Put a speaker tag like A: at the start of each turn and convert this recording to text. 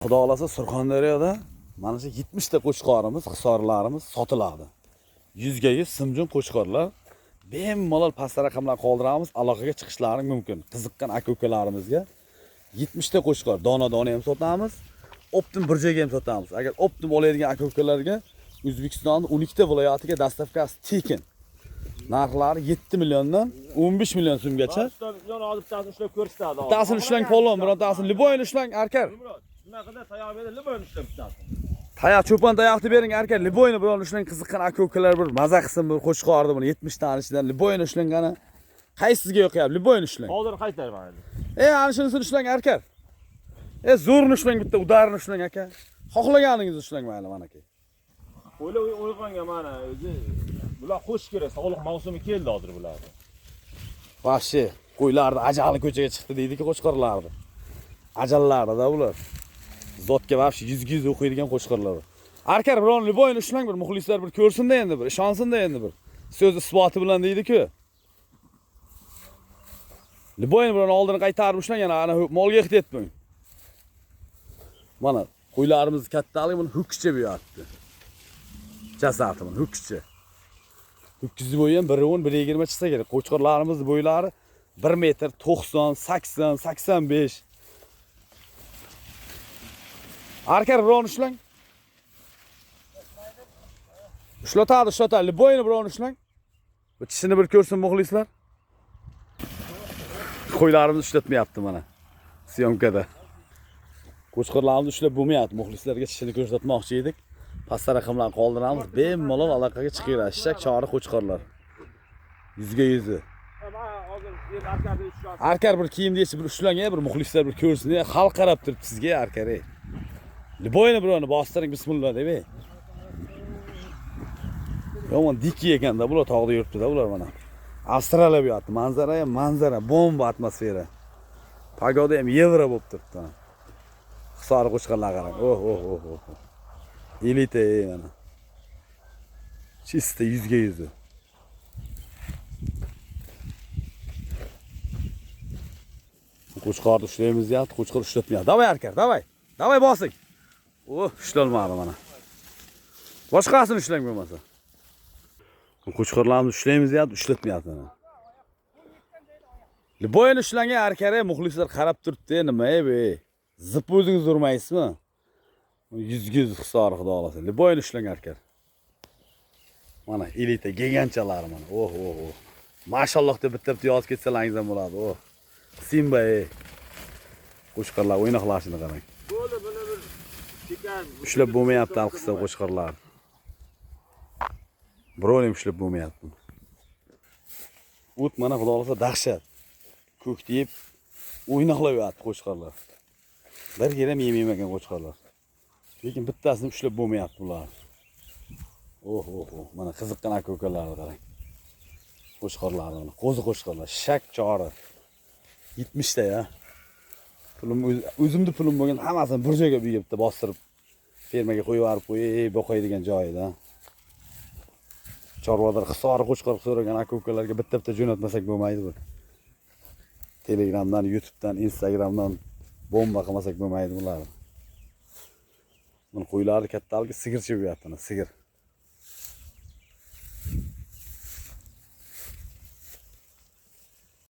A: Xudo xolasa Surxondaryoda mana shu 70 ta qo'chqorimiz, hisorlarimiz sotiladi. 100 ga 100 simjon qo'chqorlar bemalol past raqamlar qoldiramiz, aloqaga chiqishlari mumkin. Qiziqqan aka-ukalarimizga 70 ta qo'chqor dona-dona ham sotamiz, optim bir joyga ham sotamiz. Agar optim oladigan aka-ukalarga O'zbekistonning 12 ta viloyatiga dastavkasi tekin. Narxlari 7 milliondan 15 million so'mgacha.
B: Bilan olib tasini ushlab ko'rsatadi.
A: Bitasini ushlang polvon, birontasini liboyni ushlang arkar.
B: Bunaqada tayoq berib liboyni ushlab bitasini.
A: Tayoq cho'pon tayoqni bering arkar, liboyni biron ushlang, qiziqqan aka-ukalar bir maza qilsin, bir qo'chqorni buni 70 tani ichidan liboyni ushlangani. Qaysisiga yo'qyapti? Liboyni ushlang.
B: Hozir qaytarman endi.
A: Ana shunisini ushlang arkar. Zo'rni ushlang, bitta udarni ushlang aka. Xohlaganingizni ushlang mayli mana aka.
B: O'yqonga mana o'zi bular qo'sh kerak, sog'liq mavsumi keldi hozir bularni.
A: Vahshiy qo'ylarni ajali ko'chaga chiqdi deydi-ku qo'chqorlarni. Ajallarda bular. Zotga vahshiy 100 ga 100 o'qiydigan qo'chqorlar. Arkar biron liboyni ushlang, bir muxlislar bir ko'rsin-da endi, bir ishonsin-da endi bir. So'z isboti bilan deydi-ku. Liboyni biron oldini qaytarib ushlang, yana ana molga ehtiyot bo'ling. Mana qo'ylarimiz kattaligi buni ho'kkicha bo'yapti. Jasati buni ho'kkicha. Ho'kkiz bo'yi ham 1.10, 1.20 chiqsa kerak. Qo'chqorlarimiz bo'ylari 1 metr 90, 80, 85. Arkar biron ushlang. Ushlatadi. Liboyni biron ushlang. Bu tishini bir ko'rsin muxlislar. Qo'ylarimizni ushlatmayapti mana. Syomkada. Qo'chqorlarimizni ushlab bo'lmayapti. Muxlislarga tishini ko'rsatmoqchi edik. Past raqamlarni qoldiramiz. Bemalol aloqaga chiqinglar. Shak chori qo'chqorlar. 100 ga 100. Arkar bir kiyimda bir ushlang, bir muxlislar bir ko'rsin. Xalq qarab turibdi sizga arkar. Liboyni bironi bostiring bismillah deb. Yomon dikki ekanda bular tog'da yuribdi-da bular mana. Avstraliya bu yoqda manzara, bomba atmosfera. Pagoda ham yevro bo'lib turibdi. Hisor qo'chqorlar qarang. Oh. Elite mana. Chista 100 ga 100. Qo'chqorni ushlaymiz deyapti, qo'chqor ushlatmayapti. Davay arkar, davay. Davay bosing. Ushlanmadi mana. Boshqasini ushlang bo'lmasa. Qo'chqorlarni ushlaymiz deyapti, ushlatmayapti mana. Liboyni ushlangan arkare muxlislar qarab turibdi, nima bu? Zip o'zingiz urmaysizmi? 100 ga 100 hisor xudo xolasa. Liboyni ushlangan arkar. Mana elita giganchalar mana. Oh. Mashalloh deb bitta yozib ketsalaringiz ham bo'ladi. Simba qo'chqorlar o'ynoqlashini qarang.
B: Bo'ldi, buni bir chikan
A: Ushlab bo'lmayapti alqissa qo'chqorlar. Biroq ham ushlab bo'lmayapti. O't mana xudo xolasa dahshat. Ko'k deyib o'ynoqlayapti qo'chqorlar. Bir yer ham yemagan qo'chqorlar. Lekin bittasini ushlab bo'lmayapti bular. Oh. Mana qiziqqan aka-ukalarni qarang. Qo'chqorlarni, qo'zi qo'chqorlar, shak chori. 70 ta ya. Pulim o'zimda pulim bo'lgan hammasini bir joyga bitta bostirib fermaga qo'yib yuborib boqaydigan joyida. Chorvalar hisori qo'chqor so'ragan aka-ukalarga bitta jo'natmasak bo'lmaydi bu. Telegramdan, YouTube'dan, Instagramdan bomba qilmasak bo'lmaydi bular. Buni qo'ylarni kattaligi sigircha bo'lyapti, sigir.